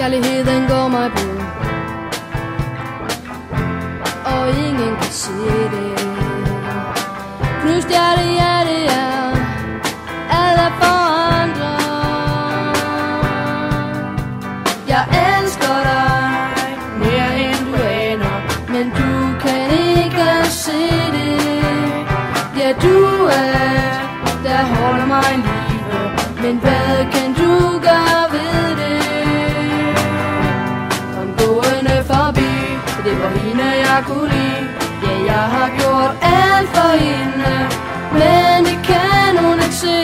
Kærligheden går mig på, og ingen kan se det. Knust hjerte, ja, alle forandrer. Jeg elsker dig mere end du aner, men du kan ikke se det. Ja, du er, der holder mig i live, men hvad kan du gøre ved det? Kom gående forbi, det var hende jeg kunne lide. Ja, jeg har gjort alt for hende, men det kan hun ikke se.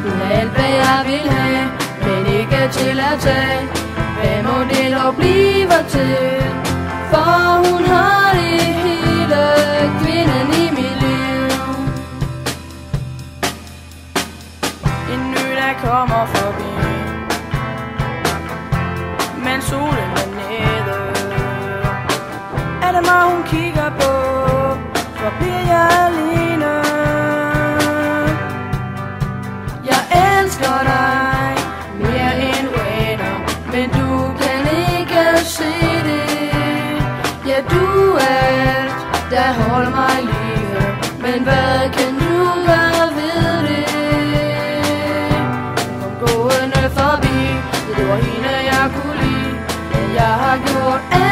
Hun er alt hvad jeg vil have, men ikke til at tage. Hvad må det dog blive til? For hun har det hele, kvinden i mit liv. En ny der kommer forbi, men solen er nede. Er det mig hun kigger på, for bliver jeg alene. Jeg elsker dig mere end du aner, men du kan ikke se det. Ja, du er alt, der holder mig i live, men hvad kan du gøre ved det? Kom gående forbi, det var hende jeg kunne lide. Ja, jeg har gjort alt